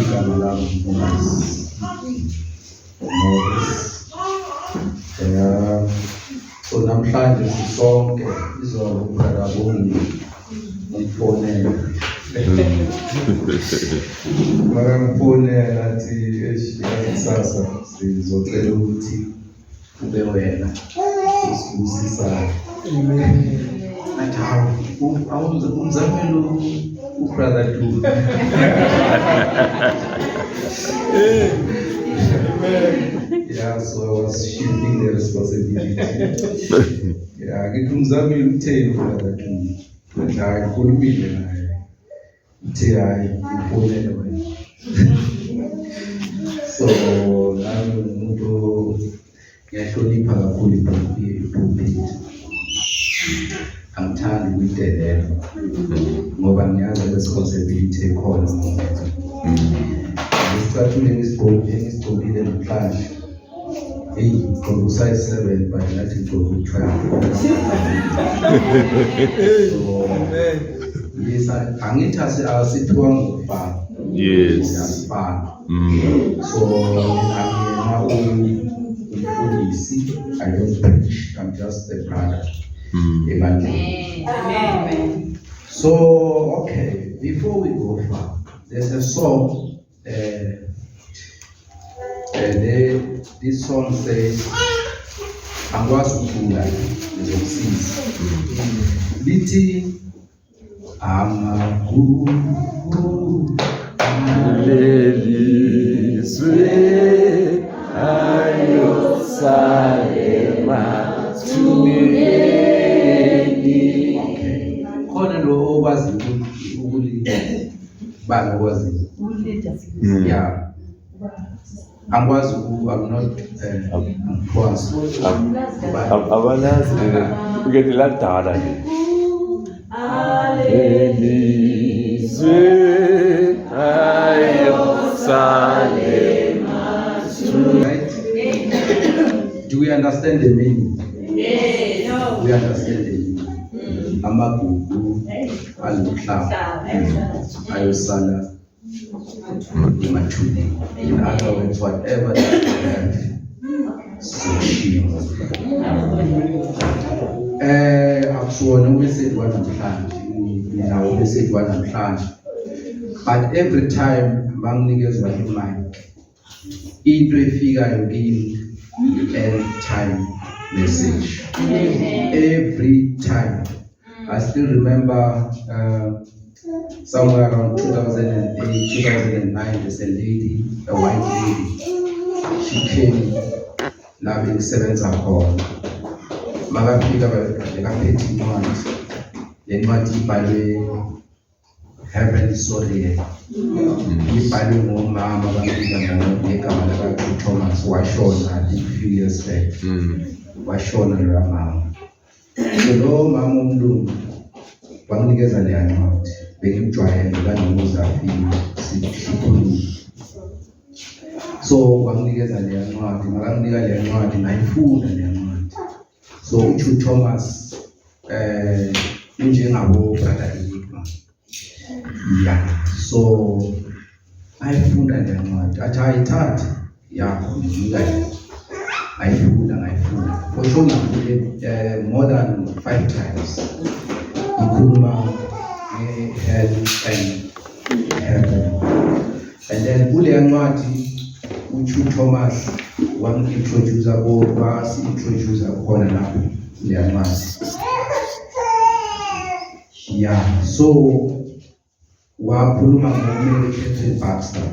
igama lami so namhlanje sisonke izolo ubrother Bongi ngifonela makangifonela athi kusasa sizocela ukuthi ube wena usibusisayo. Athi hawu umzamelo ubrother Dube. Yeah, so I was shifting the responsibility. Yeah, ngithi umzamelo utheni ubrother Dube. Hayi ngikhulumile naye. Uthe hayi ufonele wena. So nami umuntu ngiyahlonipha kakhulu ipulpit. Angithandi ukuyidelela ngoba ngiyazi responsibility ekhona ngoba ngisicatshule ngisigqokile namhlanje ngigqoke usize 7 but ngathi ngigqoke 12. Yes, angithi asiphiwa ngokufana. Yes. Asifana. So angiyena umfundisi, I don't preach, I'm just a brother. Amen. So, okay, before we go far, there's a song. This song says, "Angwasukula ngizokusiza." Lithi amakhulu lelizwe ayosalema khona lo okwazi ukulibala okwazi yeah angwazi I'm not pause abanazi ngeke ladala nje lelizwe ayosalema. Right? Do we understand the meaning? Yes. We understand the meaning. Amagugu aluhlaba ayosala emathuneni. In other words, whatever that you have, sishiwo. Akusiwona ubesedwa namhlanje, ninawo ubesedwa namhlanje. But every time banginikezwa imic, into efikayo kimi end time message. Every time. I still remember somewhere around 2008, 2009, there's a lady, a white lady. She came loving seventh hall. Magafika bekaphethe incwadi. Le ncwadi ibhalwe Heaven Sorry. Ibhalwe ngomama bafika ngegama laka Thomas washona a few years back. Washona lo mama. Lo mama umlungu wanginikeza le ncwadi. Bengimjwayele kangomuza afika sikhuluma. So wanginikeza le ncwadi, makanginika le ncwadi ngayifunda le ncwadi. So uThu Thomas njengabo brother Igma. Yeah. So ayifunda le ncwadi. Athi ayithathe yakho ngika ngayifunda. Kusho ngifule more than 5 times. Ikhuluma hell and heaven. And then kule ncwadi uThu Thomas wangi-introduce wasi-introduce khona lapho le ncwadi. Yeah, so wakhuluma ngomele Catherine Baxter.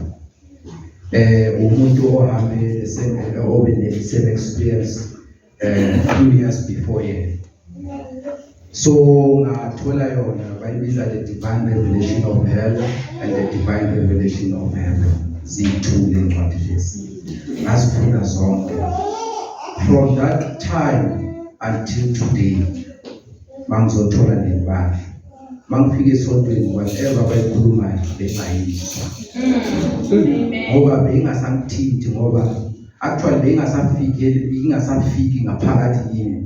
Umuntu ohambe obe ne-same experience few years before ye. So ngathola yona bayibiza the divine revelation of hell and the divine revelation of heaven. Ziyithule incwadi lezi. Ngasifunda zonke. From that time until today, mangizothola nemali. Mangifika esontweni whatever bayikhulumayo bengayizwa. Ngoba bengasamthinti ngoba actually bengasafiki ngaphakathi yini.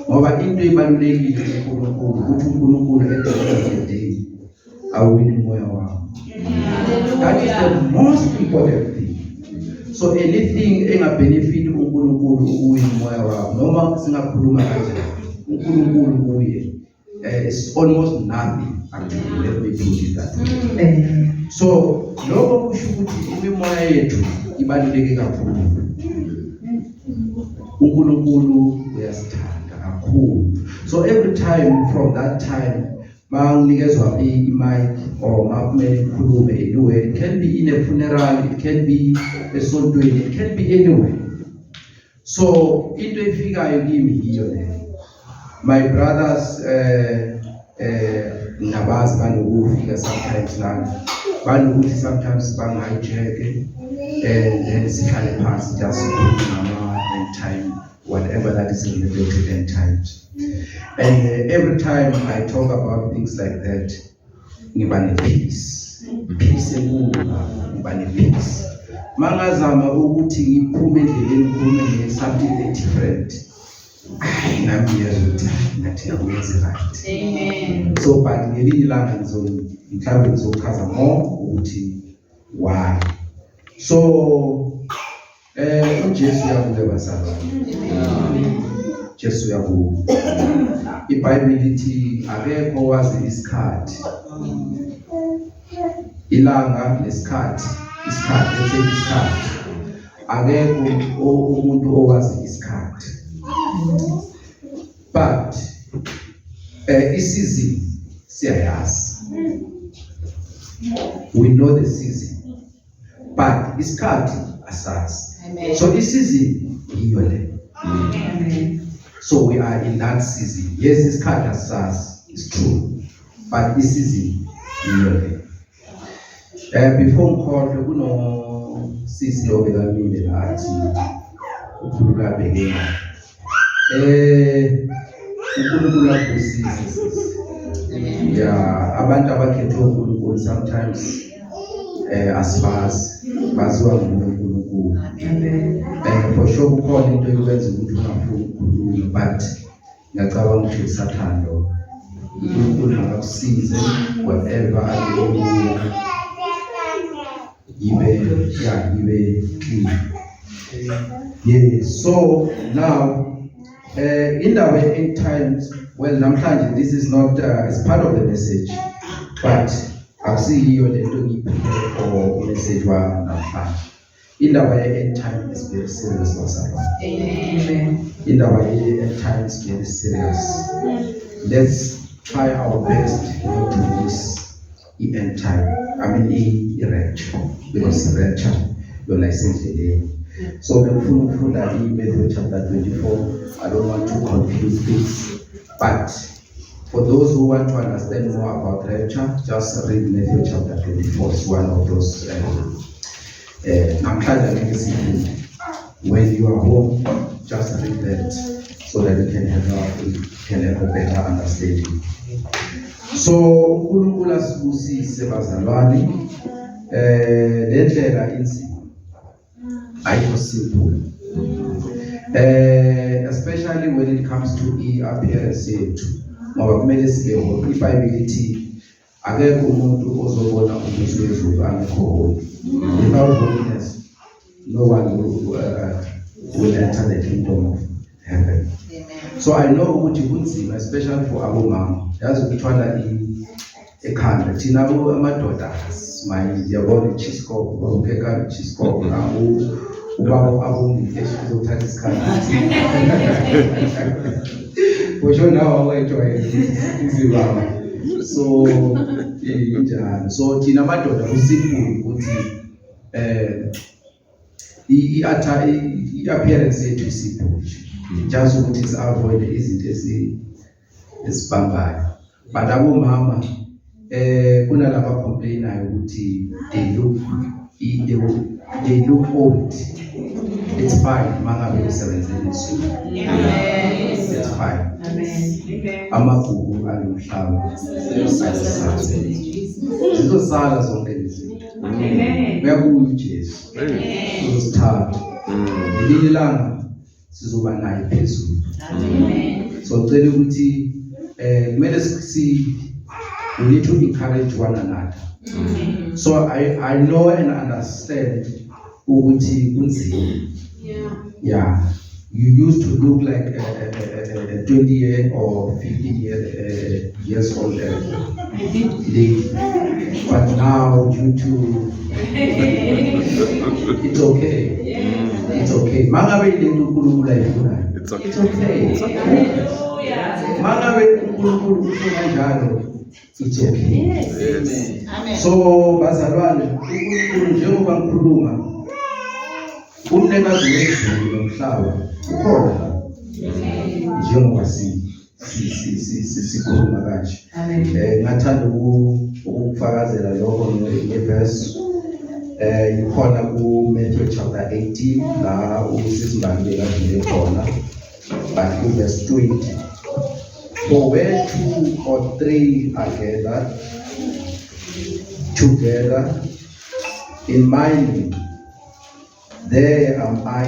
Ngoba into ebalulekile kuNkulunkulu ukuthi uNkulunkulu at the end of the day awini moya wakho. That is the most important thing. So anything engabenefit uNkulunkulu umoya wakho noma singakhuluma kanjani uNkulunkulu kuye it's almost nothing actually. Let me put it that way. So lokho kusho ukuthi imimoya yethu ibaluleke kakhulu. uNkulunkulu uyasithanda kakhulu. So every time from that time mangikezwa i-mic or makumele ngikhulume anywhere, it can be in a funeral, it can be esontweni, it can be anywhere. So into efikayo kimi yiyo le. My brothers nabazi banokufika sometimes lana banokuthi sometimes bangihijack and then sihlale phansi just ngama end time, whatever that is related to end times. And every time I talk about things like that, ngiba ne-peace. Peace enkulu, ngiba ne-peace. Mangazama ukuthi ngiphume endleleni ngikhulume something different, nami ngiyazwa ngathi akuyenze right. Amen. So but ngelinye ilanga mhlawumbe ngizochaza more ukuthi why. So uJesu uyabuke bazalwane. Jesu uyabuke. IBhayibheli lithi akekho owazi isikhathi. Ilanga lesikhathi, isikhathi. Akekho umuntu owazi isikhathi. But isizini siyayazi. We know the season. But isikhathi asazi. So isizini yiyo le. So we are in that season. Yes, isikhathi asazi, it's true. But isizini yiyo le. Before ngikhohle kuno sisi lo bekamile lathi ukhuluka bhekena. uNkulunkulu abusise. Yeah, abantu abakhethwe uNkulunkulu sometimes asibazi baziwa nguNkulunkulu. For sure kukhona into yokwenza ukuthi ungafuni ukukhuluma, but ngiyacabanga ukuthi uSathane lo uNkulunkulu akakusize whatever ibe clean. Yes, so now in the end times, well, namhlanje this is not it's part of the message, but I'll see you for message one namhlanje. In the end time is very serious, Amen. In the end time is very serious. Let's try our best not to miss the end time. I mean the rapture, because rapture your license today. So from Matthew chapter 24, I don't want to confuse things, but for those who want to understand more about rapture, just read Matthew chapter 24. It's one of those. When you are home, just read that so that you can have a better understanding. So uNkulunkulu asibusise bazalwane, le ndlela inzima ayikho simple, especially when it comes to appearance yethu, ngoba kumele sibe whole. IBhayibheli lithi akekho umuntu ozobona umusa wezulu angekho whole. Without holiness, no one will enter the kingdom of heaven. So I know ukuthi kunzima, especially for abomama. Yazi ukuthola ekhanda thina amadoda smile yabona iChisco babukheka iChisco ngawo ubaba abongi esizothatha isikhathi. For sure now I enjoy izibaba. So injalo. So thina amadoda kusimple ukuthi i-appearance yethu simple. Just ukuthi avoid izinto ezibambayo. But abomama kunalaba complainayo ukuthi they look old. It's fine mangabe usebenzele insuku. It's fine. Amagugu alomhlaba zizosala zonke lezi. Uyabuya uJesu uzosithatha. Ngelinye ilanga sizoba naye phezulu. So ngicela ukuthi kumele we need to encourage one another. So I know and understand ukuthi kunzima. Yeah. You used to look like a 20-year or 50-years old lady, but now due to it's okay. It's okay. Mangabe ile uNkulunkulu ayifuna. It's okay. Mangabe uNkulunkulu ufuna njalo. It's okay. Amen. So bazalwane, uNkulunkulu njengoba ngikhuluma umnikazi wezulu nomhlaba ukhona njengoba sikhuluma kanje. Ngathanda ukufakazela lokho ngeverse ikhona ku Matthew chapter 18 la usisimbangela kanje khona, but ku verse 20, for where 2 or 3 are gathered together in my name, there am I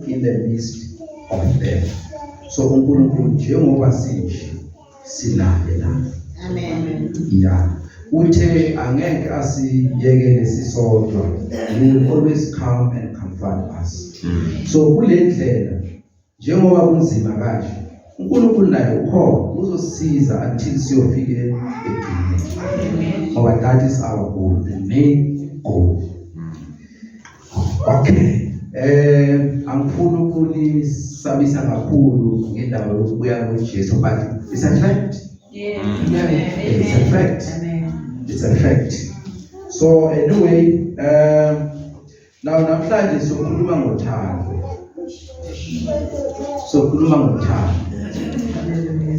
in the midst of them. So uNkulunkulu njengoba sinaye la. Amen. Yeah. Uthe angeke asiyekele sisodwa. He will always come and comfort us. So kule ndlela njengoba kunzima kanje, uNkulunkulu naye ukhona uzosisiza until siyofike egcineni. Ngoba that is our goal, the main goal. Okay. Angifuni ukunisabisa kakhulu ngendaba yokubuya kuJesu, but it's a fact. It's a fact. It's a fact. So anyway, now namhlanje sokhuluma ngothando.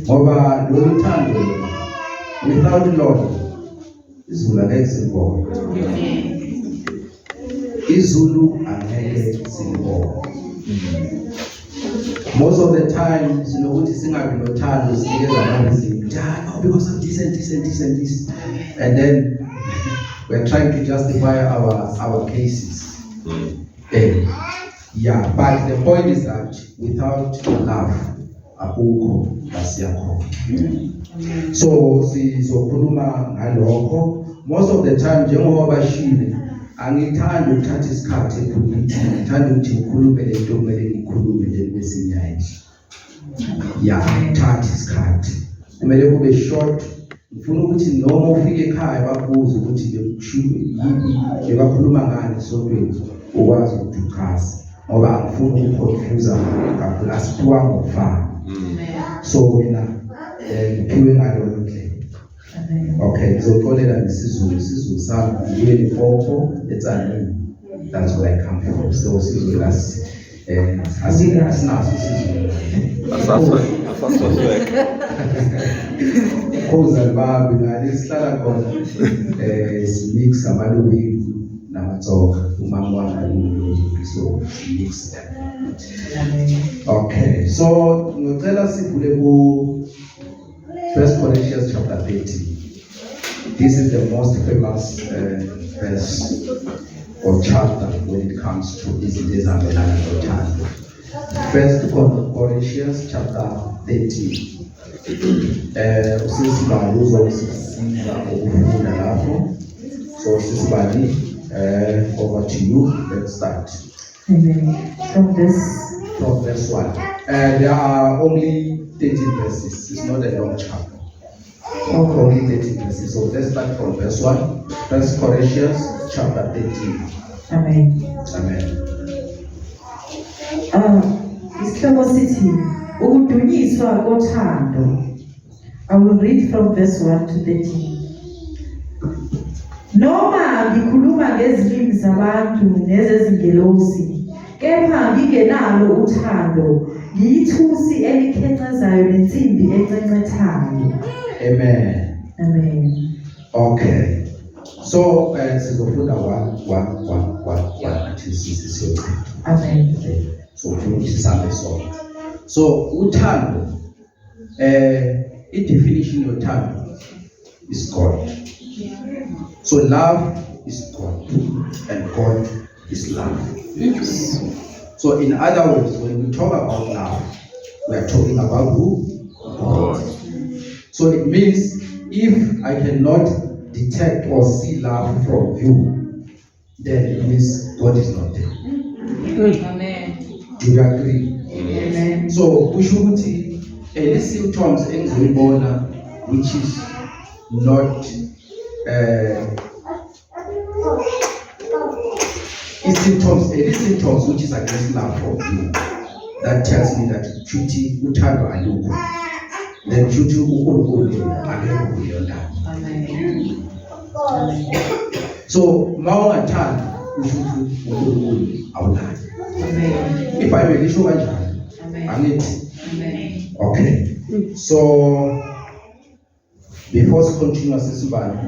Ngoba lo thando without Lord izulu angeke sibone. Izulu angeke sibone. Most of the time, sinokuthi singabi nothando sinikeza amazwi, because of this and this and this and this, and then we're trying to justify our cases. Yeah, but the point is that without love, akukho asiyakho. So sizokhuluma ngalokho. Most of the time njengoba bashile, angithandi ukuthatha isikhathi ephumile, ngithanda ukuthi ngikhulume lento kumele ngikhulume nje bese ngiyayisho. Yeah, thatha isikhathi. Kumele kube short. Ngifuna ukuthi noma ufike ekhaya bakubuze ukuthi bebakhuluma ngani sontweni, ukwazi ukuthi uchaze. Ngoba angifuni ukuconfuse kakhulu, asiphiwa ngokufana. So mina ngiphiwe ngalo ndlela. Okay, ngizoxolela ngesizulu. Isizulu sami ngiyeLimpopo eTzaneen. That's where I come from. So isizulu asinaso isizulu. Asasweka. Khozali babi ngale sihlala khona simix amalobili namatsoka. Umama wami alilozulu, so mix them. Okay, so ngicela sivule ku 1 Corinthians chapter 13. This is the most famous verse or chapter when it comes to izinto ezihambelana nothando. 1 Corinthians chapter 13. Usisibali uzosisiza ukufunda lapho. So sisibali, over to you. Let's start. Amen. From verse 1. There are only 13 verses. It's not a long chapter. Only 13 verses. So let's start from verse 1. 1 Corinthians chapter 13. Amen. Amen. Isihloko sithi ukudunyiswa kothando. I will read from verse 1 to 13. Noma ngikhuluma ngezilimi zabantu nezezingelosi, kepha ngingenalo uthando, ngiyithusi elikhencezayo lensimbi encencethayo. Amen. Amen. Okay. So sizofunda one until siyocina. Amen. So ufuna ukuthi sihambe sonke. So uthando, i-definition yothando is God. So love is God and God is love. Yes. So in other words, when we talk about love, we are talking about who? God. So it means if I cannot detect or see love from you, then it means God is not there. Amen. Do you agree? Amen. So kusho ukuthi the symptoms engizoyibona which is not symptoms which is against love from you, that tells me that chuti uthando alukho, then chuti uNkulunkulu akekho kuleyo ndawo. Amen. So mawungathandi kusho ukuthi uNkulunkulu awunayo. Amen. iBhayibheli lisho kanjalo. Amen. Angithi? Amen. Okay. So before sicontinue sesibani,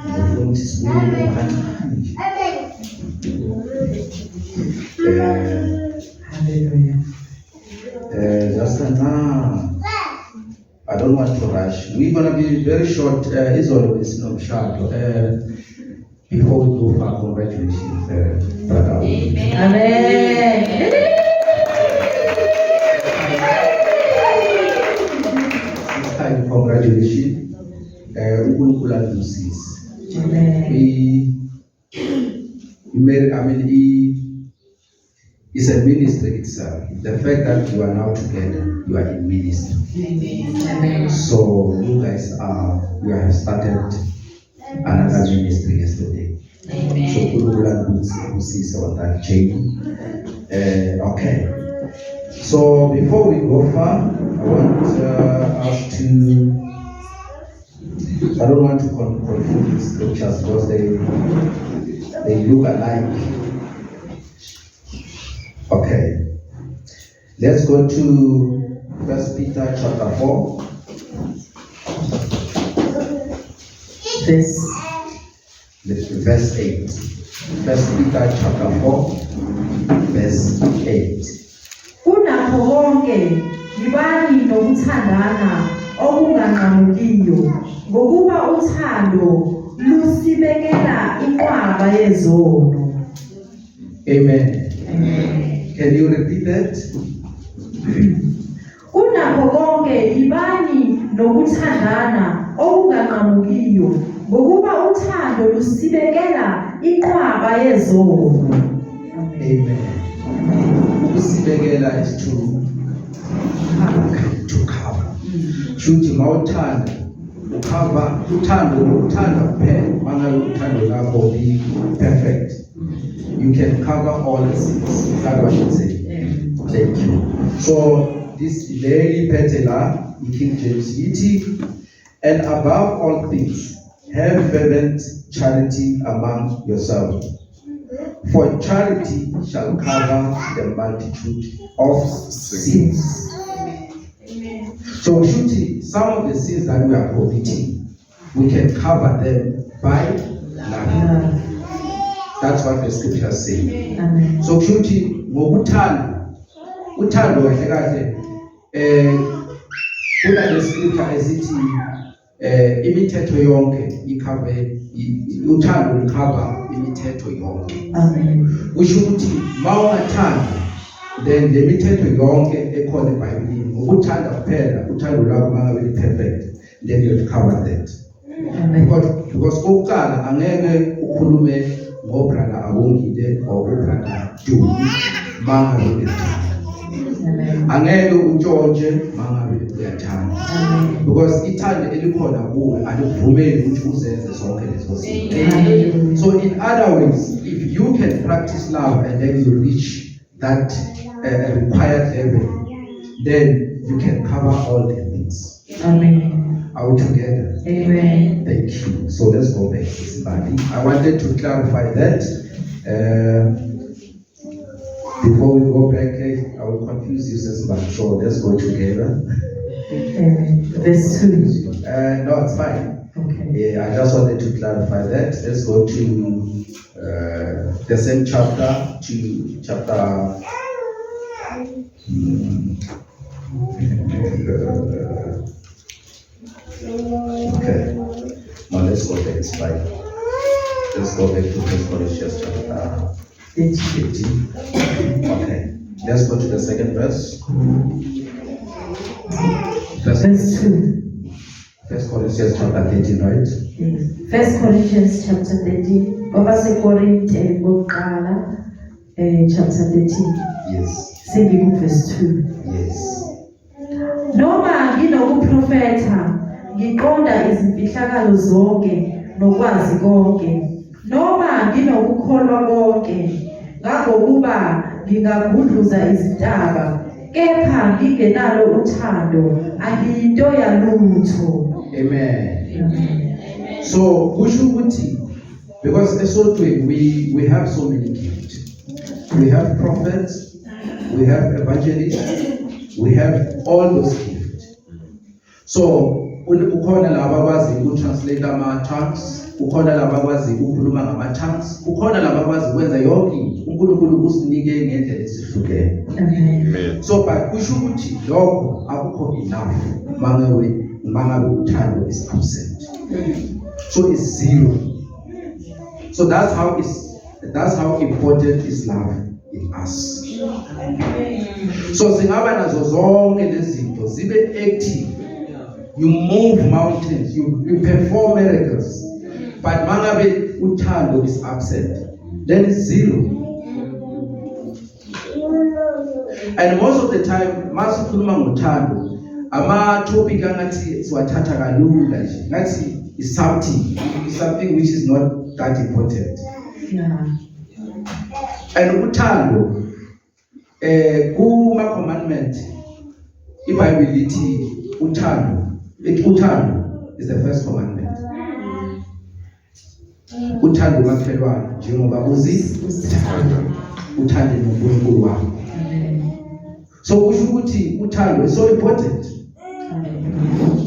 ngifuna ukuthi sibuye kancane. Hallelujah. Just I don't want to rush. We're gonna be very short. It's always no short. Before we go far, congratulations, brother. Amen. This time, congratulations. uNkulunkulu azwisise. Amen. It's a ministry itself. The fact that you are now together, you are in ministry. Amen. So you guys you have started another ministry yesterday. So uNkulunkulu azwisise on that chain. Okay. So before we go far, I want us to. I don't want to confuse the scriptures because they look alike. Okay. Let's go to 1 Peter chapter 4. Verse 8. 1 Peter chapter 4, verse 8. Kunakho konke yibani nokuthandana okunganqamukiyo, ngokuba uthando lusibekela inqwaba yezono. Amen. Amen. Can you repeat that? Kunakho konke yibani nokuthandana okunganqamukiyo, ngokuba uthando lusibekela inqwaba yezono. Amen. Ukusibekela is to cover. Shuthi mawuthanda ukhava uthanda kuphela mangabe uthando lakho li perfect. You can cover all the sins. That's what you say. Thank you. So this lady Petela in King James ET, and above all things, have fervent charity among yourselves. For charity shall cover the multitude of sins. So Shuti, some of the sins that we are committing, we can cover them by love. That's what the scriptures say. Amen. So Shuti, uthando kahle kahle kuna le scripture esithi imithetho yonke ikhave uthando likhava imithetho yonke. Amen. Kusho ukuthi mawungathanda then le mithetho yonke ekhona eBhayibhelini ukuthanda kuphela uthando lwakho mangabe perfect, then you cover that. Amen. Because oqala angeke ukhulume ngobrother awongile or ubrother Dumi mangabe uyathanda. Amen. Angeke utshontshe mangabe uyathanda. Amen. Because ithando elikhona kuwe alikuvumeli ukuthi uzenze zonke lezo zinto. Hallelujah. So in other words, if you can practice love and then you reach that required level, then you can cover all the things. Amen. Are we together? Amen. Thank you. So let's go back to Sibani. I wanted to clarify that. Before we go back, I will confuse you, Sibani. So let's go together. Amen. Verse 2. No, it's fine. Okay. Yeah, I just wanted to clarify that. Let's go to the same chapter, to chapter. Okay. Now let's go back. It's fine. Let's go back to 1 Corinthians chapter 18. Okay. Let's go to the second verse. Verse 2. 1 Corinthians chapter 13, right? 1 Corinthians chapter 13. Baba sekorinte bokuqala chapter 13. Yes. Singing verse 2. Yes. Noma nginokuprofetha ngiqonda izimfihlakalo zonke nokwazi konke. Noma nginokukholwa konke ngagokuba ngingagudluza izintaba, kepha ngingenalo uthando angiyinto yalutho. Amen. So, kusho ukuthi, because esotweni we have so many gifts. We have prophets, we have evangelists, we have all those gifts. So, ukhona laba abazi ukutranslate ama-tongues, ukhona laba abazi ukukhuluma ngama-tongues, ukhona laba abazi ukwenza yonke into. uNkulunkulu usinike ngendlela ezihlukene. Amen. So, but kusho ukuthi lokho akukho enough mangabe uthando is absent. So it's zero. So that's how important is love in us. So singaba nazo zonke lezi zinto zibe active. You move mountains, you perform miracles. But mangabe uthando is absent, then it's zero. And most of the time, masikhuluma ngothando, ama-topic angathi siwathatha kalula nje, ngathi is something which is not that important. Yeah. And uthando, kuma-commandment, iBhayibheli lithi uthando is the first commandment. Uthando umakhelwane njengoba uzithanda, uthande noNkulunkulu wakho. So kusho ukuthi uthando is so important.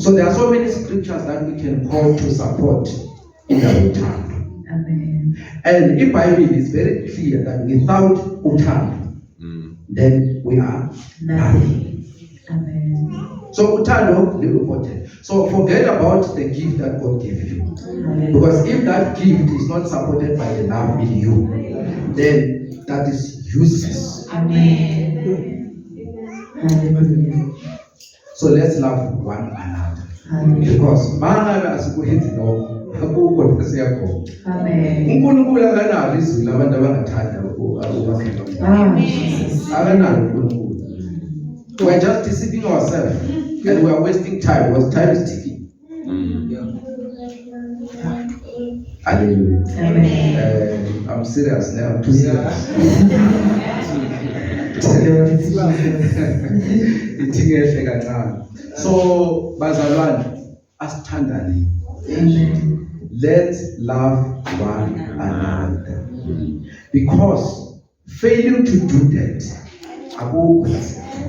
So there are so many scriptures that we can quote to support uthando. Amen. And iBhayibheli is very clear that without uthando, then we are nothing. Amen. So uthando is important. So forget about the gift that God gave you. Because if that gift is not supported by the love in you, then that is useless. Amen. Hallelujah. So let's love one another. Hallelujah. Because mangabe asikwenzi lokho, akukho nesiyakhona. Amen. uNkulunkulu akanalo izwi labantu abangathanda ukubakhona. Jesus. Akanalo uNkulunkulu. We are just deceiving ourselves and we are wasting time because time is ticking. Hallelujah. Amen. I'm serious now. I'm too serious. Itingehle kancane. So bazalwane asithandane. Amen. Let's love one another. Because failing to do that, akukho nasiyakhona.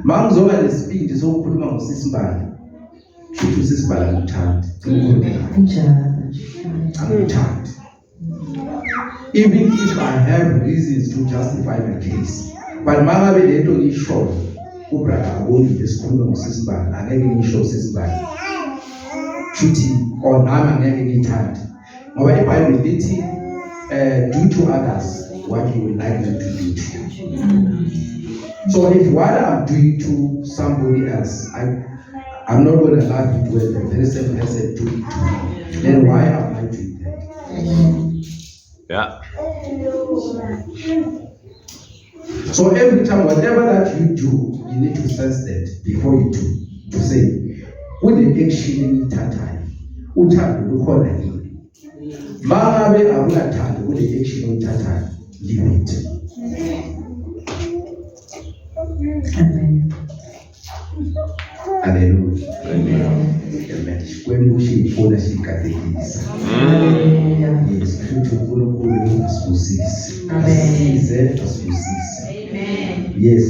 Mangizoba nesibindi sokukhuluma ngosisimbali. Futhi usisimbali angithandi. Angithandi. Even if I have reasons to justify my case, but mangabe lento ngisho ubrother aboni lesikhuluma ngosisimbali, angeke ngisho usisimbali. Futhi nami angeke ngithande. Ngoba iBhayibheli lithi do to others what you would like them to do to you. So if what I'm doing to somebody else, I'm not going to love it when the very same person do it to me, then why am I doing that? Yeah. So every time, whatever that you do, you need to sense that before you do. To say, with the action in tatai, uthando lukhona yini? Mangabe awunathando with the action in tatai, leave it. Amen. Hallelujah. Amen. Amen. Kwembushi ifuna sikatekisa. Hallelujah. Yes, futhi uNkulunkulu asibusise. Amen. Asize asibusise. Yes,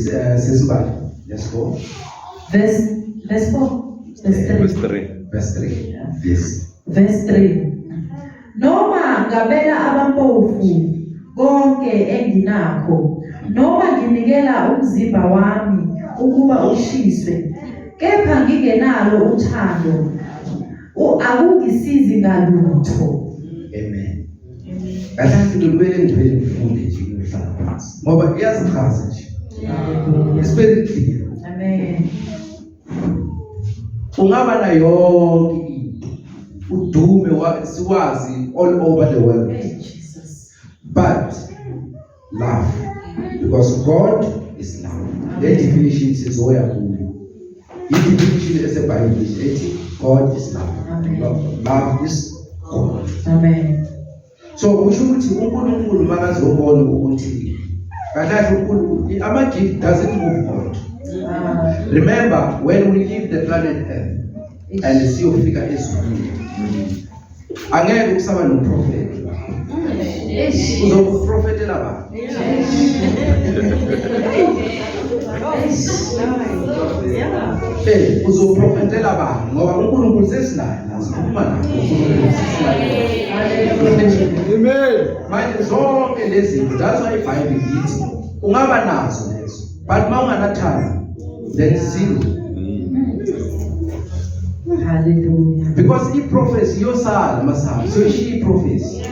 sesibali. Let's go. Verse 4. Verse 3. Verse 3. Yes. Verse 3. Noma ngabela abampofu konke enginakho, noma nginikela umzimba wami ukuba ushiswe, kepha ngingenalo uthando, akungisizi ngalutho. Amen. Kahle ngibele ngivele ngifunde nje ngihlala phansi. Ngoba iyazichaza nje. It's very clear. Amen. Ungaba na yonke into, udume siwazi all over the world. Jesus. But love, because God is love. The definition says where the definition is a Bible. God is love. Amen. Love is God. Amen. So kusho ukuthi uNkulunkulu makazobona ukuthi kakahle uNkulunkulu ama-gift doesn't move God. Remember when we leave the planet Earth and siyofika ezulwini, angeke kusaba noprofeti. Uzoprofetela abantu. Uzoprofetela abantu ngoba uNkulunkulu sesinaye nasikhuluma naye. Amen. Manje zonke lezi zinto, that's why iBhayibheli lithi ungaba nazo lezo, but mawunganathanda then zero. Hallelujah. Because i-prophecy yosala masaha, so she prophecy.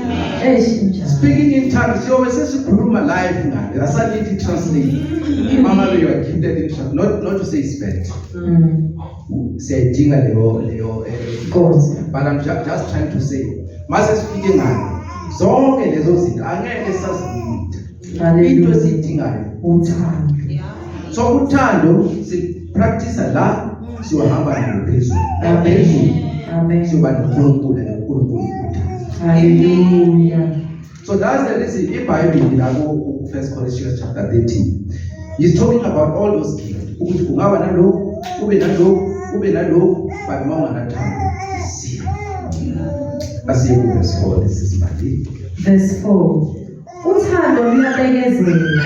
Speaking in tongues, you always sesikhuluma live ngayo. That's why need to translate. Mama, you are gifted in tongues, not to say it's bad. Siyayidinga leyo but I'm just trying to say mase sifike ngayo zonke lezo zinto angeke sazidinga. Into esiyidingayo Uthando. so uthando si-practice la siyohamba nalo phezulu. Amen. Siyoba noNkulunkulu noNkulunkulu uthando. Hallelujah. So that's the reason iBhayibheli lapho 1 Corinthians chapter 13 he's talking about all those gifts. Ukuthi ungaba nalo, ube nalo, but mawunganathanda zero. Asiye ku verse 4, this is Mali. Verse 4. Uthando luyabekezela.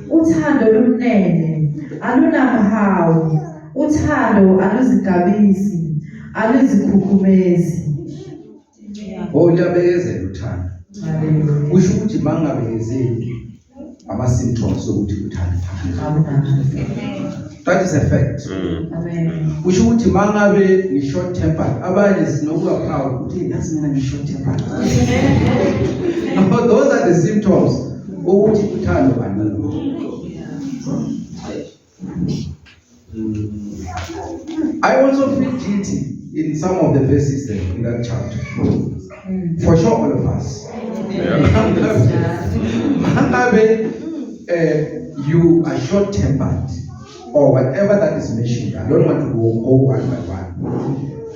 Uthando lumnene. Alunamhawu. Uthando aluzigabisi. Aluzikhukhumezi. Liyabekezela uthando. Hallelujah. Kusho ukuthi mangabekezeli ama-symptoms sokuthi uthando. That is a fact. Amen. Kusho ukuthi mangabe ni-short tempered, abanye sinokuba proud ukuthi yazi mina ni-short tempered. No, those are the symptoms ukuthi uthando banalo. I also feel guilty in some of the verses in that chapter. For sure, all of us. Mangabe you are short-tempered or whatever that is mentioned. I don't want to go one by one.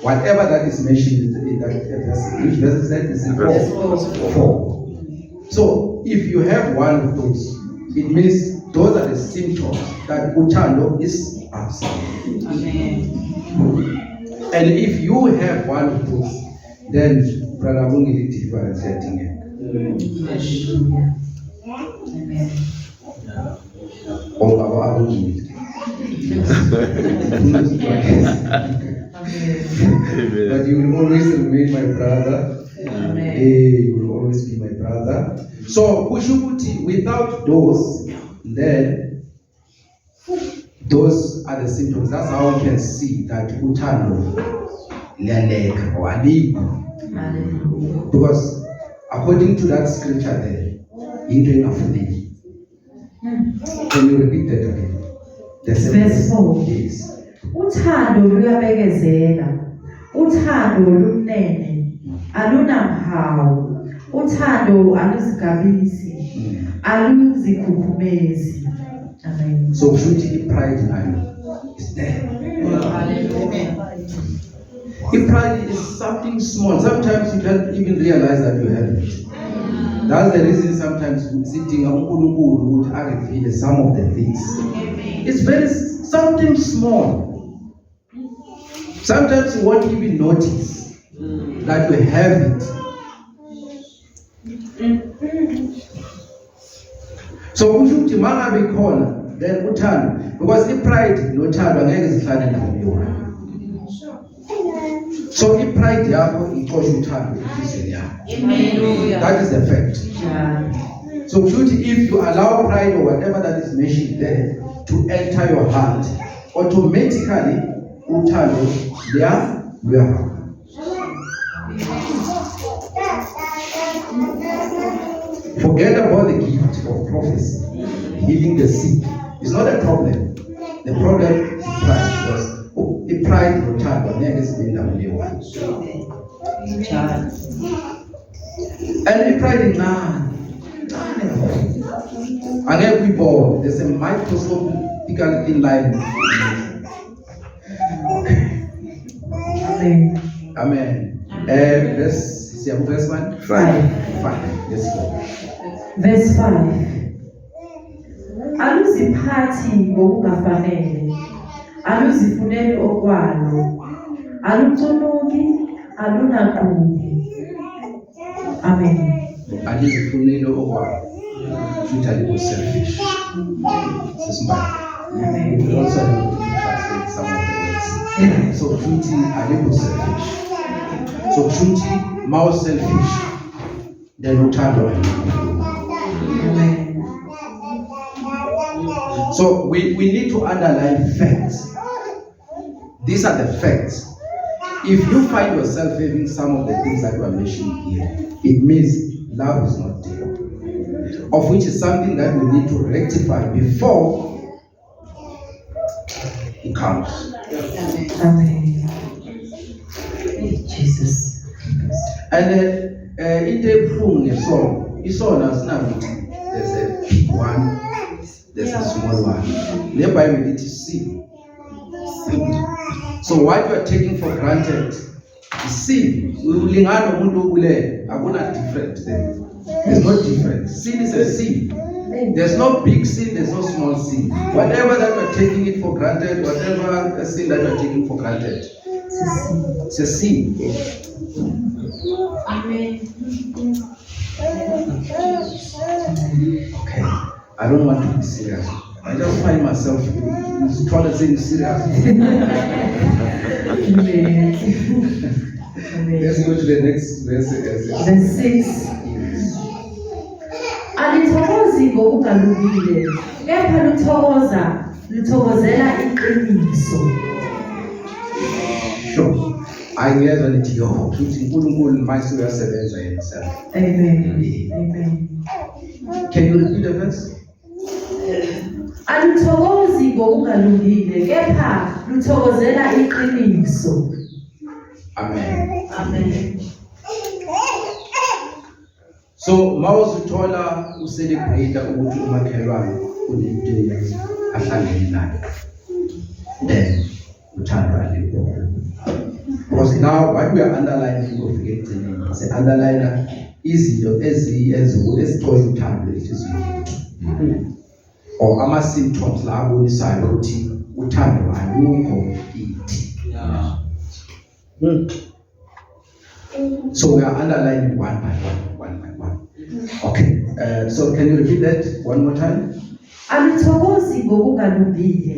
Whatever that is mentioned in that verse, which verse is that? Is it 4? So if you have one of those, it means those are the symptoms that uthando is absent. And if you have one of those, then brother Bungi is differentiating it. But you will always remain my brother. You will always be my brother. So kushukuti, without those, then those are the symptoms. That's how we can see that uthando liyaleka or alikho. Because according to that scripture there, into engafuneki. Can you repeat that again? Verse 4. Yes. Uthando luyabekezela. Uthando lumnene. Alunamhawu. Uthando aluzigabisi. Aluzikhukhumezi. Amen. So kushuthi pride nayo is there. If pride is something small, sometimes you can't even realize that you have it. That's the reason sometimes sitting uNkulunkulu would reveal some of the things. It's very something small. Sometimes you won't even notice that you have it. So kushuthi mangabe khona then uthando, because pride nothando angeke zihlale ndawonye. So pride yakho ixosha uthando enhliziyweni yakho. That is the fact. So if you allow pride or whatever that is mentioned there to enter your heart, automatically uthando luyahamba. Forget about the gift of prophecy, healing the sick. It's not a problem. The problem is pride, because pride nothando angeke sibe endaweni eyi-one. Child. And pride incane angeke uyibone. There's a microscopical inline. Amen. Amen. Verse 1. 5. 5. Let's go. Verse 5. Aluziphathi ngokungafanele, aluzifuneli okwalo, alucunuki, alunaqumbi. Amen. Alizifunile okwalo, futhi alikho selfish. Sisimba. Amen. We also have to translate some of the words. So futhi alikho selfish. So futhi more selfish than uthando. Amen. So we need to underline facts. These are the facts. If you find yourself having some of the things that were mentioned here, it means love is not there. Of which is something that we need to rectify before it comes. Amen. Jesus. And into ebuhlungu ngesona sinakuthi there's a big one, there's a small one. The Bible it is sin. So what you are taking for granted is sin. Ulingana umuntu obule akuna different there. There's no difference. Sin is a sin. There's no big sin, there's no small sin. Whatever that you're taking it for granted, whatever sin that you're taking for granted, it's a sin. Okay. I don't want to be serious. I just find myself trying to say serious. Let's go to the next verse. Verse 6. Alithokozi ngokungalungile, kepha luthokozela iqiniso. Sure. Angiyezwa nithi yo, futhi uNkulunkulu manje uyasebenza yena. Amen. Amen. Can you repeat the verse? Alithokozi ngokungalungile, kepha luthokozela iqiniso. Amen. Amen. So mawuzithola ucelebrate ukuthi umakhelwane unento ahlangene nayo, then uthando alikho. Because now what we are underlining ukufika is underline izinto ezixoxa uthando ehliziyweni, or ama symptoms la abonisayo ukuthi uthando alukho kithi. So we are underlining one by one. Okay. So can you repeat that one more time? Alithokozi ngokungalungile,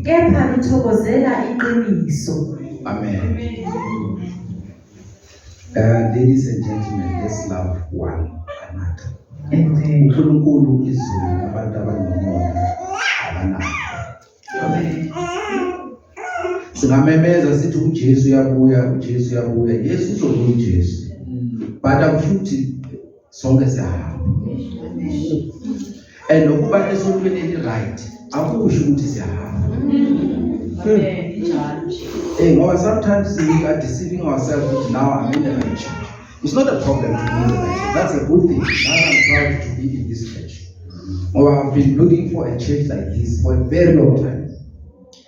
kepha luthokozela iqiniso. Amen. Ladies and gentlemen, let's love one another. Amen. uNkulunkulu izulu abantu abanomoya abanayo. Amen. Singamemeza sithi uJesu uyabuya, Yesu uzobuya uJesu. But akufuthi sonke siyahamba. And nokuba esontweni eli-right akusho ukuthi siyahamba. Amen. Child. Ngoba sometimes we are deceiving ourselves that now I'm in the right church. It's not a problem to be in the right church. That's a good thing. Now I'm proud to be in this church. I've been looking for a church like this for a very long time.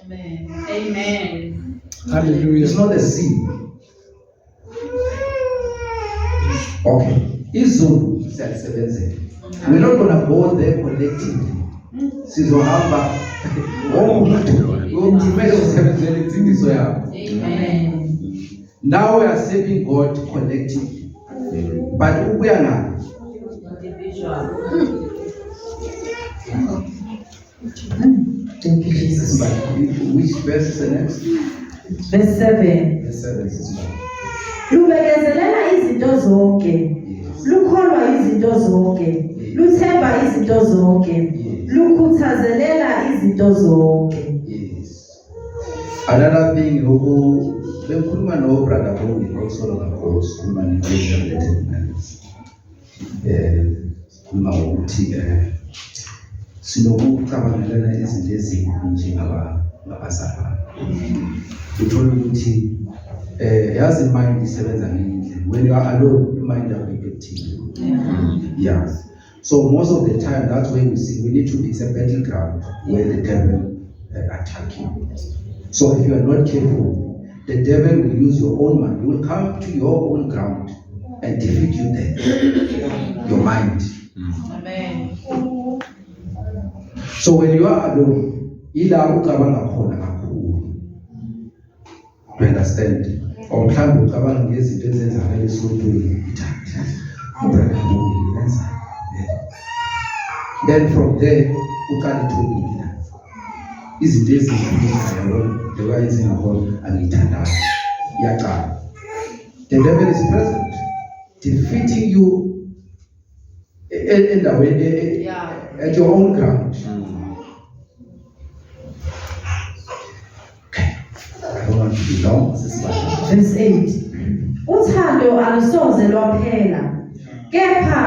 Amen. Amen. Hallelujah. It's not a sin. Okay. Izulu siyalisebenzela. We're not going to go there collectively. Sizohamba umele usebenzele insindiso yakho. Amen. Now we are serving God collectively. But ukuya ngaphi? Individual. Thank you, Jesus. But which verse is the next? Verse 7. The 7th is more. Lubekezelela izinto zonke, Yes. lukholwa izinto zonke, luthemba izinto zonke, lukhuthazelela izinto zonke. Yes. Another thing, bengikhuluma no brother Boni also ngakho sikhuluma related nalesi. Sikhuluma ukuthi sinokucabangelana izinto ezimbi njengabazalwane. Uthola ukuthi yazi mind isebenza ngendlela. When you are alone, your mind are active. Yeah. So most of the time, that's why we see we need to be a battleground where the devil attack you. So if you are not careful, the devil will use your own mind. He will come to your own ground and defeat you there. Your mind. Amen. So when you are alone, ila ucabanga khona kakhulu. You understand? Or mhlawumbe ucabanga ngezinto ezenzakala esontweni. Then from there, uqala ithobile. Izinto ezingayo lewayenzingakhona angiyithandayo. Iyaqala. The devil is present, defeating you at your own ground. Okay. I don't want to be long. Verse 8. Uthando alusoze lwaphela. Kepha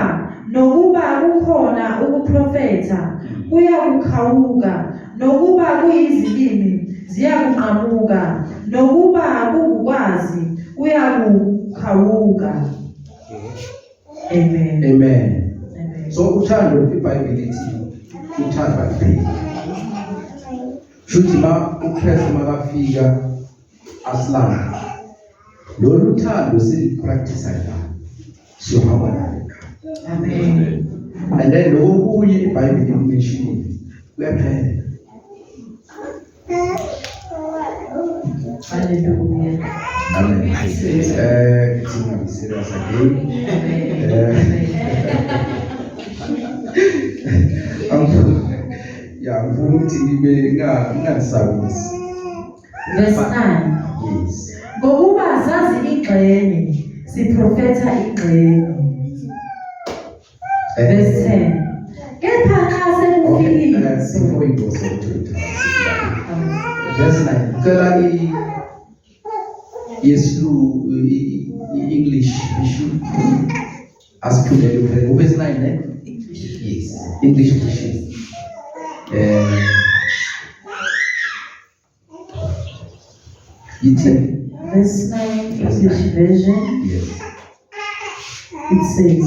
nokuba kukhona ukuprofetha kuyakukhawuka, nokuba kuyizilimi ziyakuqhamuka, nokuba kukwazi kuyakukhawuka. Amen. Amen. Amen. So uthando iBhayibheli lithi uthando alipheli. Shuthi uKristu makafika asilanda. Lolu thando silipractice la. Siyohamba nalo. Amen. And then lokunye iBhayibheli limention kuyaphela. Hallelujah. Amen. It's not serious again. Ngifuna ukuthi nibe ngingasabisi. Verse 9. Yes. Ngokuba zazi ingxenye, siprofetha ingxenye. Verse 10. Kepha nxa sekufikile. Before you go to it. Verse 9. Cela Yeslu English version. As to the verse 9, eh? Yes. English version. Verse 9, English version. Yes. It says,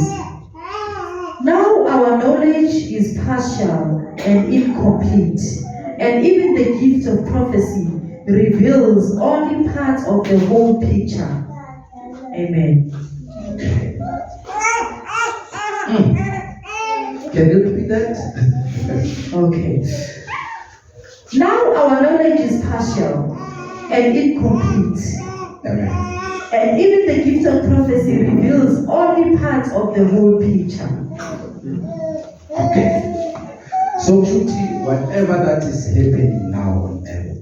now our knowledge is partial and incomplete, and even the gift of prophecy reveals only part of the whole picture. Amen. Can you repeat that? Okay. Now our knowledge is partial and incomplete, Amen. and even the gift of prophecy reveals only part of the whole picture. Okay. So, Shuti, whatever that is happening now on earth,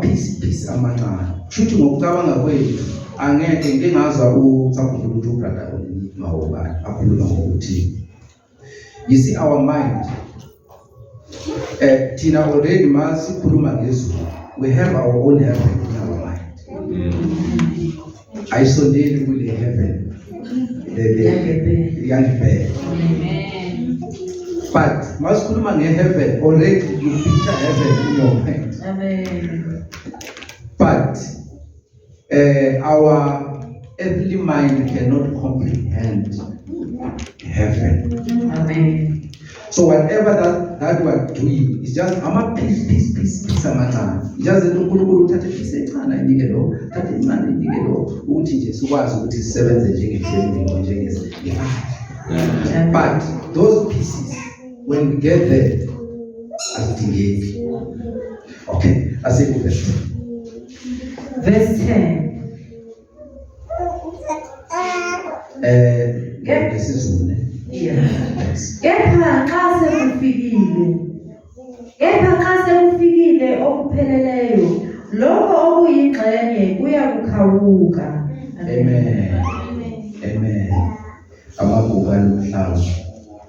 peace amancane. Shuti ngokucabanga kwethu angeke ngingazwa usakhuluma ukuthi ubrother Mawobani akhuluma ngokuthi. You see our mind. Tina already masikhuluma ngezulu. We have our own heaven in our mind. Ayisondeli kule heaven. The young bear. Amen. But masikhuluma ngeheaven, already you picture heaven in your mind. Amen. But our earthly mind cannot comprehend heaven. Amen. So whatever that we are doing is just peace amancane. It's just uNkulunkulu uthathe peace encane ayinike lo, uthathe encane ayinike lo, ukuthi nje sikwazi ukuthi sisebenze njengefamily njengezifana. But those pieces, when we get there, azidingeki. Okay, aseke verse 10. Verse 10. This is one. Yes. Kepha nxa sekufikile okupheleleyo, lokho okuyingxenye kuyakukhawuka. Amen. Amen. Amagugu alomhlaba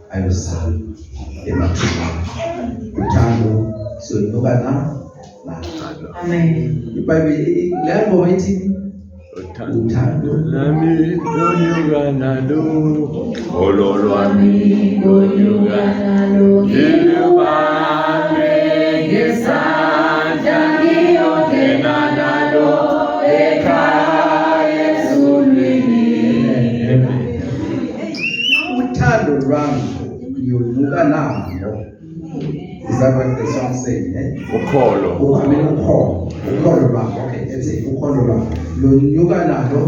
ayosala emathubeni. Uthando siyoyinuka na. Amen. iBhayibheli le ngoma ithi uthando lami lonyuka nalo olo lwami Lwami gonyuka nalo ngilubambe ngesandla ngiyongena nalo ekhaya ezulwini. uthando lwami ngiyoluka nalo. Is that what the song says? ukholo Ukholo lwami. Okay, let's say ukholo lwami lonyuka nalo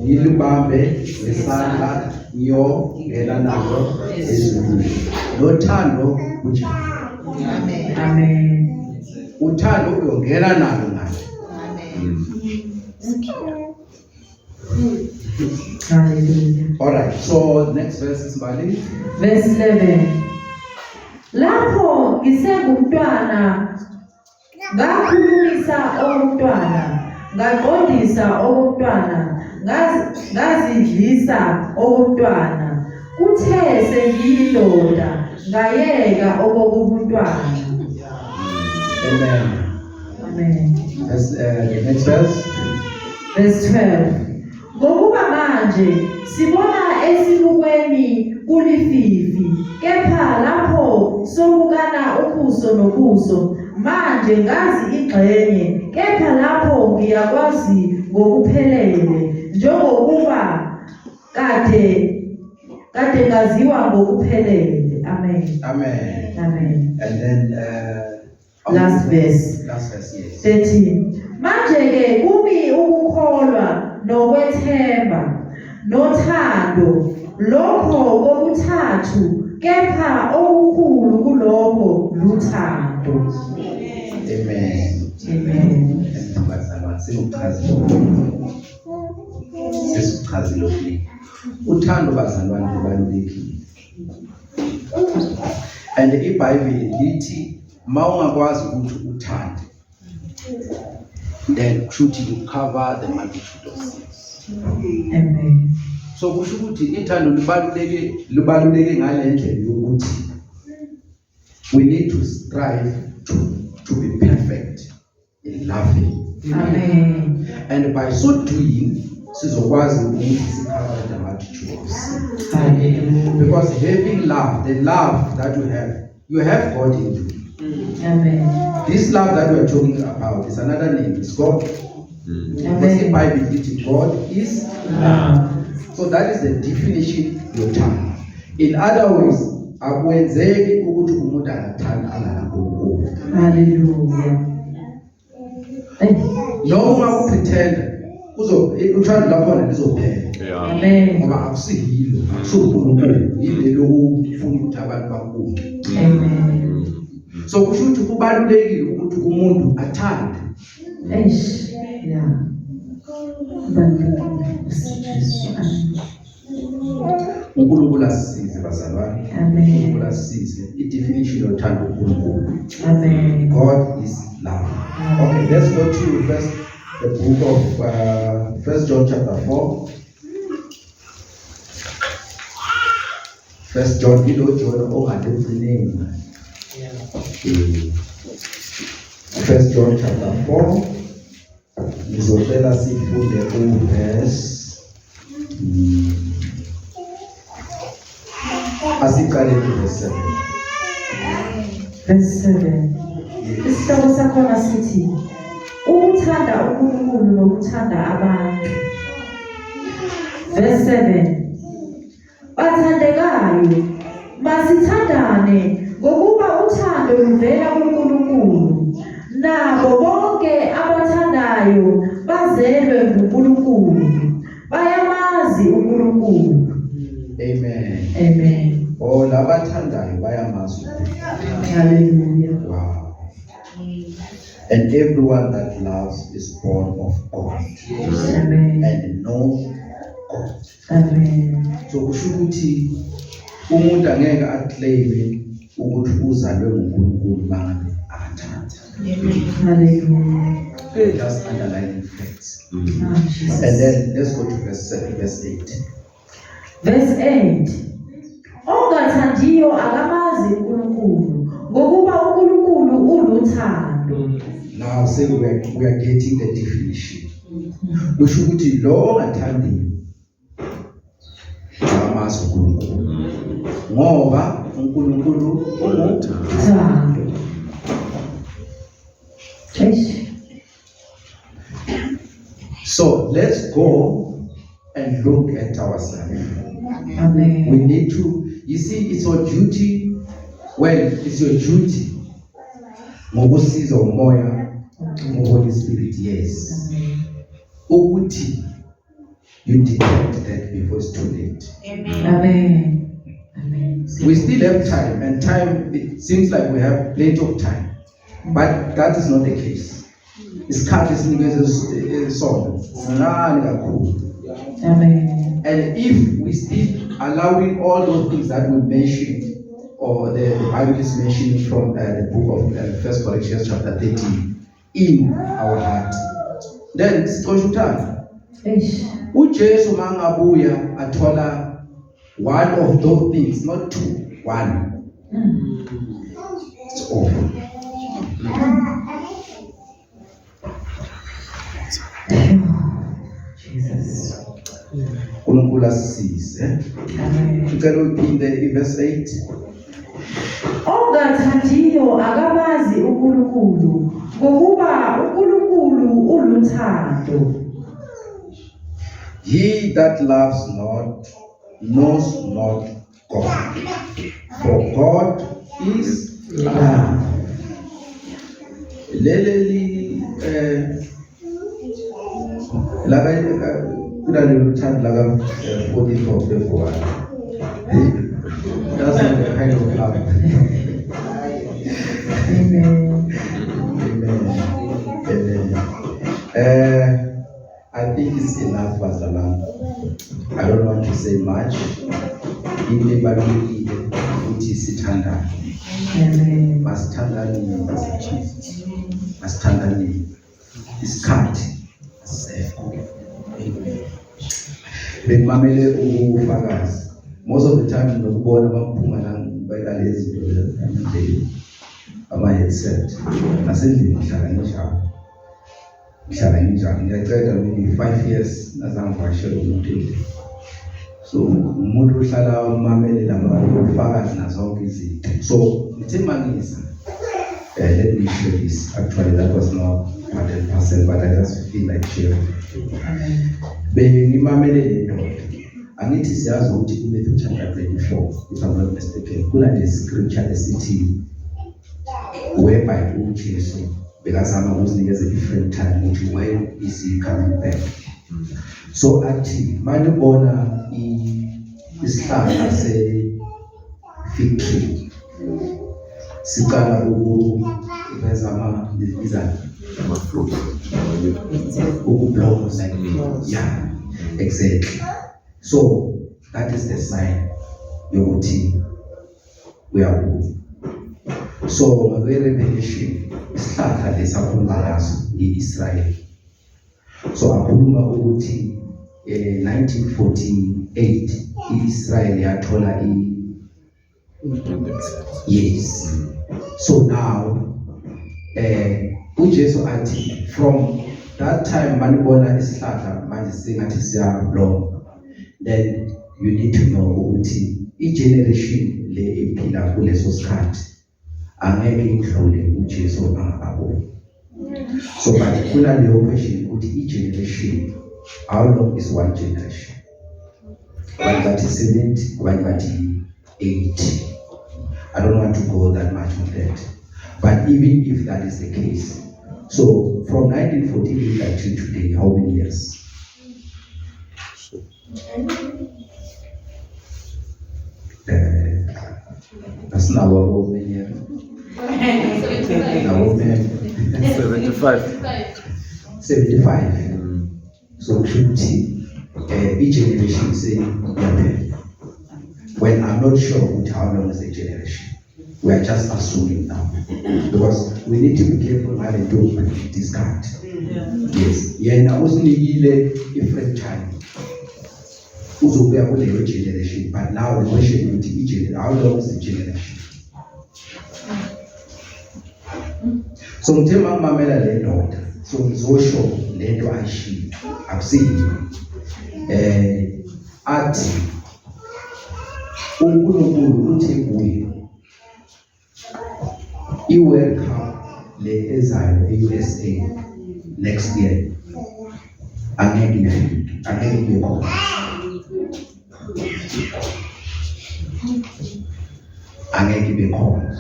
ngilubambe ngesandla ngiyongena nalo ezulwini. Lothando Amen. uthando uyongena nalo naye. Hallelujah. All right, so next verse is Bali. Verse 11. Lapho ngisengumntwana ngakhulumisa okomntwana, ngaqondisa okomntwana, ngazidlisa okomntwana. Kuthe sengiyindoda ngayeka okobuntwana. Amen. Amen. The next verse. Verse 12. Ngokuba manje sibona esibukweni kulififi, kepha lapho sobukana ubuso nobuso, manje ngazi ingxenye, kepha lapho ngiyakwazi ngokuphelele, njengokuba kade ngaziwa ngokuphelele. Amen. Amen. Amen. And then Last verse. Last verse, yes. 13. Manje-ke kumi ukukholwa nokwethemba nothando, lokho kokuthathu, kepha okukhulu kulokho luthando. Amen. Amen. Bazalwane sesichazile lokhu. Uthando bazalwane lubalulekile. And iBhayibheli lithi mawungakwazi ukuthi uthande, then should you cover the multitude of sins. Amen. So kusho ukuthi ithando libaluleke ngalendlela yokuthi we need to strive to be perfect in loving. Amen. And by so doing, sizokwazi ukuthi sicover the multitude of sins. Amen. Because having love, the love that you have God in you. Amen. This love that we are talking about is another name. It's God. Because the Bible teaches God is love. So that is the definition you have. In other words, akwenzeki ukuthi umuntu angathanda anganankulunkulu. Hallelujah. Noma ukupretenda uthando lapho lizophela. Yeah. Amen. Ngoba akusihilo, akusunkulunkulu, yile lokufuna ukuthi abantu bakubuke. Amen. So kusho ukuthi kubalulekile ukuthi umuntu athande. Eish. Yeah. uNkulunkulu asisize bazalwane. Amen. uNkulunkulu asisize. I-definition yothando uNkulunkulu. Amen. God is love. Okay, let's go to the book of 1 John chapter 4. 1 John, John ongadegcineni. 1 John chapter 4. Ngizocela sifunde verse. Asiqale verse 7. Verse 7. Isihloko sakhona sithi ukuthanda uNkulunkulu nokuthanda abantu. Verse 7. Bathandekayo, masithandane ngokuba uthando luvela kuNkulunkulu. Nabo bonke abathandayo bazelwe nguNkulunkulu, bayamazi uNkulunkulu. Amen. Amen. Oh, labathandayo bayamazi. Hallelujah. Wow. And everyone that loves is born of God Amen. and knows God. Amen. So kusho ukuthi umuntu angeke aclaim ukuthi uzalwe nguNkulunkulu mangabe akathanda. Hallelujah. Just underlining facts. Ah, Jesus. And then let's go to verse 8. Verse 8. Ongathandiyo akamazi uNkulunkulu, ngokuba uNkulunkulu uluthando. Now say we are getting the definition. kusho ukuthi lo ongathandiyo akamazi uNkulunkulu ngoba uNkulunkulu Thando. Eish. So let's go and look at ourselves. Amen. We need to, you see, it's our duty. Well, it's your duty. Ngokusiza umoya, Holy Spirit, yes. Ukuthi, you detect that before it's too late. Amen. Amen. We still have time, and time, it seems like we have plenty of time. But that is not the case. Isikhathi esinikeze sona sincane kakhulu. Amen. And if we still allowing all those things that we mentioned, or the Bible is mentioning from the book of 1 Corinthians chapter 13, in our heart, then sicosha uthando. Eish. uJesu mangabuya athola one of those things, not two, one. It's over. Jesus. uNkulunkulu asisize. Amen. Ucela uphinde verse 8. Ongathandiyo akamazi uNkulunkulu ngokuba uNkulunkulu uluthando. He that loves not knows not God, for God is love. Leleli laga kulalo uthando laga 14th of February. That's not the kind of love. Amen. Amen. I think it's enough, Pastor Lam. I don't want to say much. Ile balulekile ukuthi sithandane. Amen. Masithandane, masithandane. Isikhathi asisekho. Bengimamele ubufakazi. Most of the time ngokubona baphuma la bayalezi zinto ama headset. Nasendlini ngihlala njalo. Ngiyacela mina 5 years nazangivashela umuntu. So umuntu uhlala umamele labafakazi nazonke izinto. So ngithi mangisa. Let me share this. Actually, that was not part and parcel, but I just feel like sharing. Bengimamele le ndoda. Angithi siyazi ukuthi kuMatthew chapter 24, if I'm not mistaken, kule scripture esithi whereby uJesu bekazama ukuzinikeza different time ukuthi when is he coming back. So athi manibona isihlahla se-fig tree siqala ukuveza ukublock like yeah, exactly. So that is the sign yokuthi uyakhula. So ngakwe-Revelation isihlahla lesakhuluma ngaso i-Israel. So akhuluma ukuthi 1948 i-Israel yathola yes. So now uJesu athi from that time manibona isihlahla manje singathi siyablock, then you need to know ukuthi i-generation le ephila kuleso sikhathi angeke idlule uJesu angababoni. So but kunaleyo question ukuthi i-generation, how long is one generation? One that is 70, one that is 80. I don't want to go that much on that. But even if that is the case, so from 1948 until today, how many years? That's now how many years? Now 75. 75. So should each generation say, well, I'm not sure how long is the generation. We are just assuming now. Because we need to be careful how they don't discard. Yes. Yena usinikile different time. Uzobuya kuleyo generation. But now the question is each generation. How long is the generation? So ngithe mamamela le ndoda so ngizosho lento ayishiye akusiyo athi uNkulunkulu uthe kuye i-World Cup le ezayo e-USA next year angeke ibe khona. Angeke ibe khona.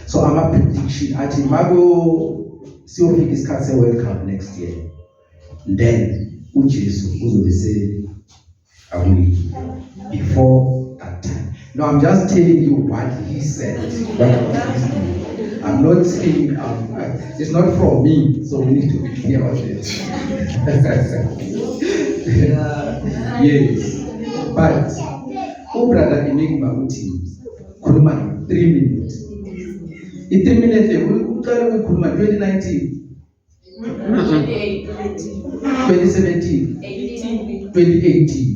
So ama-prediction athi siyofika isikhathi se-World Cup next year, then uJesu uzobe before that time. No, I'm just telling you what he said. I'm not saying it's not from me, so we need to be clear about it. Yes, but brother Enigma uthi khuluma 3 minutes. In 3 minutes uqala ukukhuluma 2019, 2017, 2018.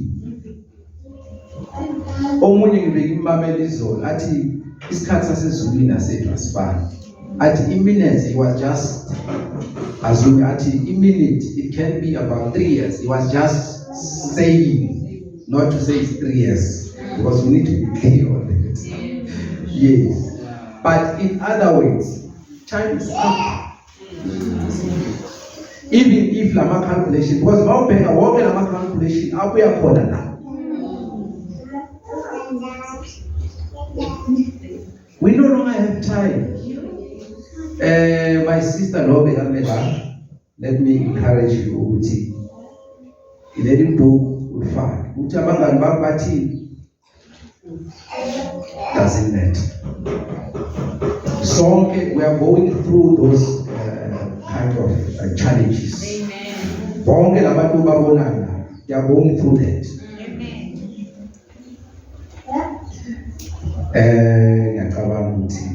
Omunye ngibeke imamela izolo athi isikhathi sasezulwini asethu asifani. Athi minutes he was just assuming athi minute it can be about 3 years. He was just saying, not to say it's 3 years, because we need to be clear on it. Yes, but in other words, time is up. Even if lama calculation, because mawubheka wonke lama calculation abuya khona la. We no longer have time. My sister Lobe Amela, let me encourage you ukuthi ileli book ufake uthi abangani bakho bathi doesn't matter. So we are going through those kind of challenges. Bonke labantu babonayo, they are going through that. Ngiyacabanga ukuthi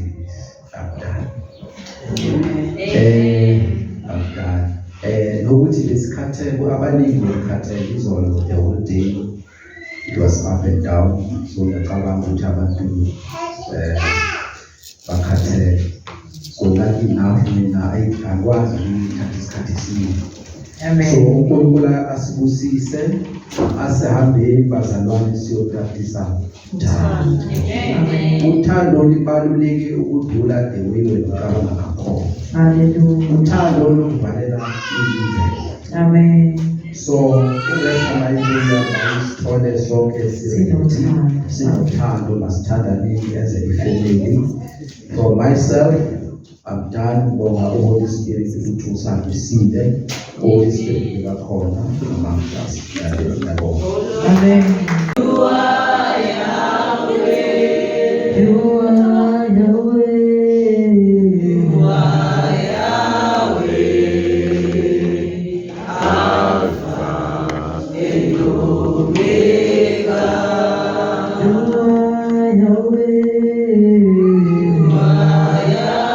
I'm done. Nokuthi lesikhatheko abaningi bekhathele izolo the whole day, it was up and down, so ngiyacabanga ukuthi abantu bakhathele. So that enough mina ayikwazi ukuthatha isikhathi esiningi. Amen. So uNkulunkulu asibusise, asihambeni bazalwane siyopractice uthando. Uthando libaluleke ukudlula the way wecabanga ngakhona. Hallelujah. Uthando luvalela izindlela. Amen. So uletha mayibula ayisithole sonke sinothando, masithandaneni as a family. For myself, I'm done. Ngibonga Holy Spirit ukuthi usabisile. Holy Spirit ngakhona among us. Amen. You are Yahweh. You are Yahweh. You are Yahweh. Alpha and Omega. You are Yahweh. You are Yahweh.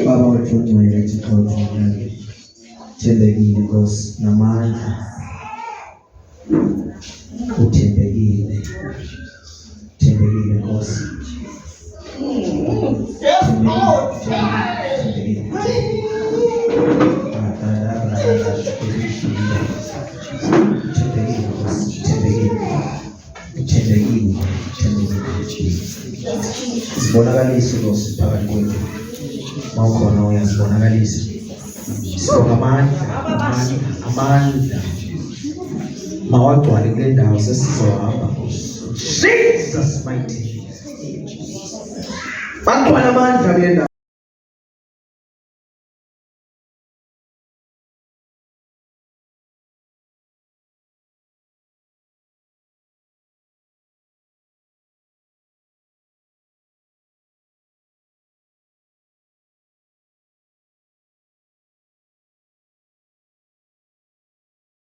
Baba wetu ungcwele Thixo ongcwele. Thembekile Nkosi namandla. Uthembekile. Thembekile Nkosi. Sibonakalise Nkosi phakathi kwethu. Mawukhona uyazibonakalisa. Sibonga amandla. Mawagcwale kule ndawo sesizohamba. Jesus mighty. Bagcwala amandla kule ndawo.